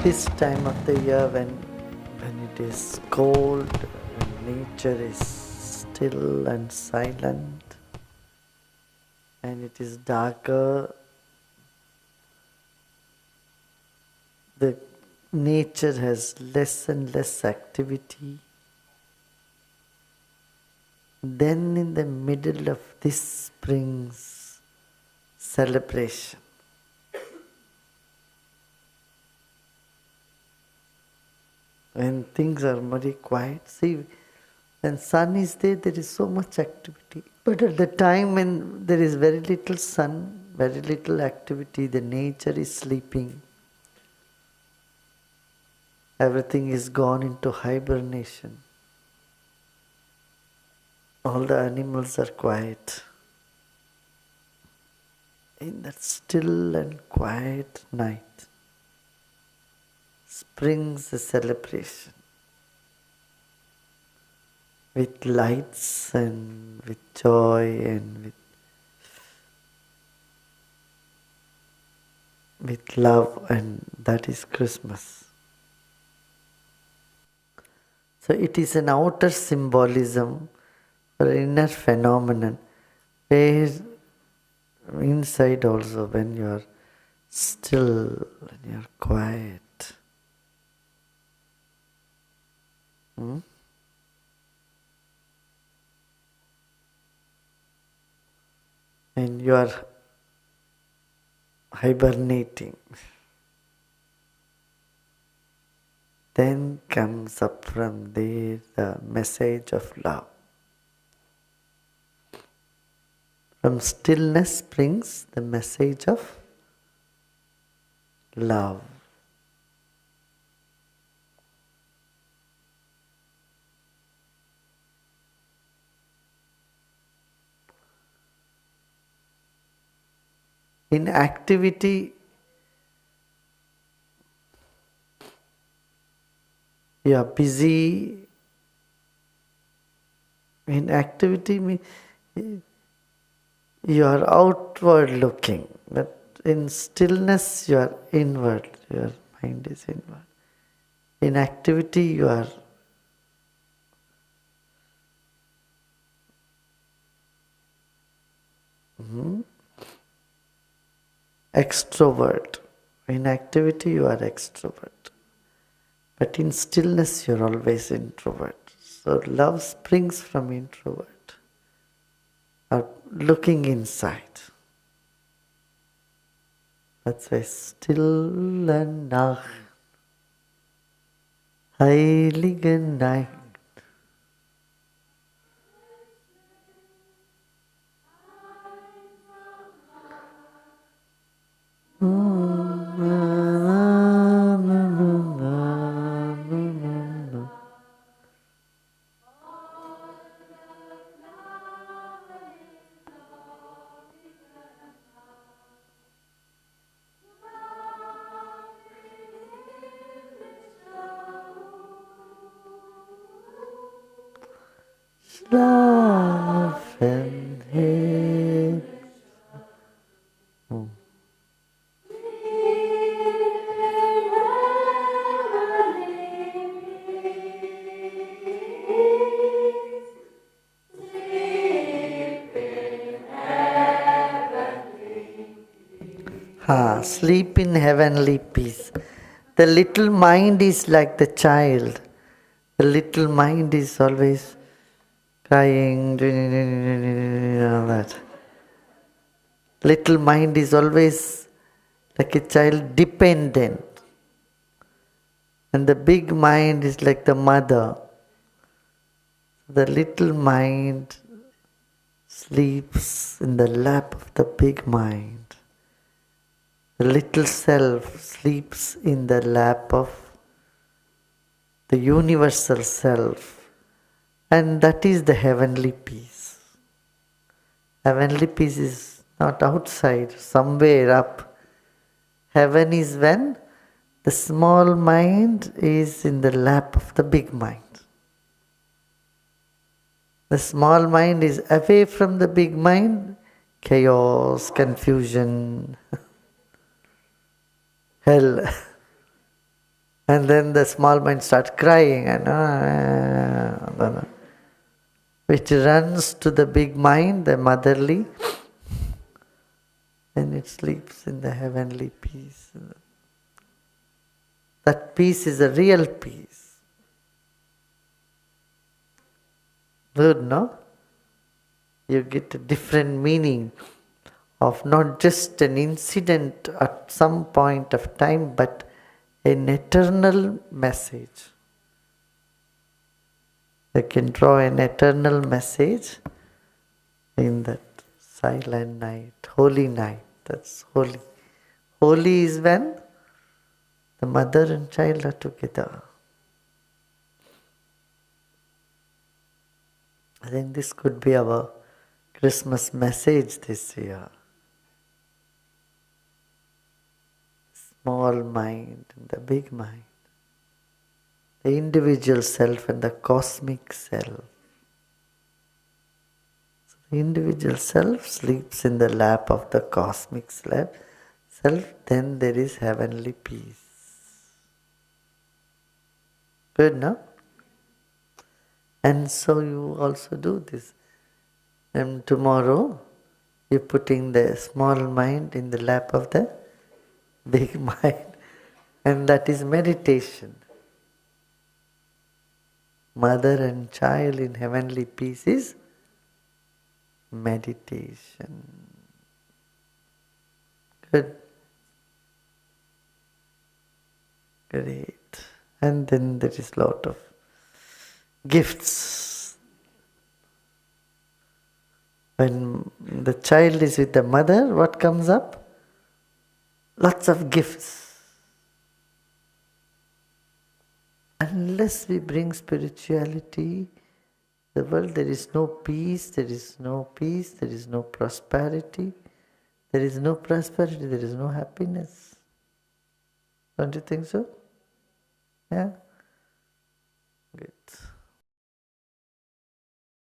this time of the year when it is cold, when nature is still and silent, and it is darker, the nature has less and less activity. Then in the middle of this spring's celebration, when things are very quiet, see, when sun is there, there is so much activity. But at the time when there is very little sun, very little activity, the nature is sleeping. Everything is gone into hibernation. All the animals are quiet. In that still and quiet night, springs a celebration with lights and with joy and with love, and that is Christmas. So it is an outer symbolism for an inner phenomenon where inside also, when you are still, when you are quiet, and you are hibernating, then comes up from there the message of love. From stillness springs the message of love. In activity, you are busy. In activity, you are outward looking, but in stillness you are inward, your mind is inward. In activity you are extrovert. In activity you are extrovert. But in stillness you are always introvert. So love springs from introvert, or looking inside. That's why stille Nacht, heilige Nacht. Schlafen hebt. Sleep in heavenly peace. The little mind is like the child. The little mind is always crying, all that. Little mind is always like a child, dependent. And the big mind is like the mother. The little mind sleeps in the lap of the big mind. The little self sleeps in the lap of the universal self. And that is the heavenly peace. Heavenly peace is not outside, somewhere up. Heaven is when the small mind is in the lap of the big mind. The small mind is away from the big mind, chaos, confusion, hell. And then the small mind starts crying and which runs to the big mind, the motherly, and it sleeps in the heavenly peace. That peace is a real peace. Good, no? You get a different meaning of not just an incident at some point of time, but an eternal message. You can draw an eternal message in that silent night, holy night. That's holy. Holy is when the mother and child are together. I think this could be our Christmas message this year. Small mind and the big mind. The individual self and the cosmic self. So the individual self sleeps in the lap of the cosmic self, then there is heavenly peace. Good, no? And so you also do this. And tomorrow, you're putting the small mind in the lap of the big mind. And that is meditation. Mother and child in heavenly peace is meditation. Good. Great. And then there is lot of gifts. When the child is with the mother, what comes up? Lots of gifts. Unless we bring spirituality, the world, there is no peace, there is no peace, there is no prosperity. There is no prosperity, there is no happiness. Don't you think so? Yeah?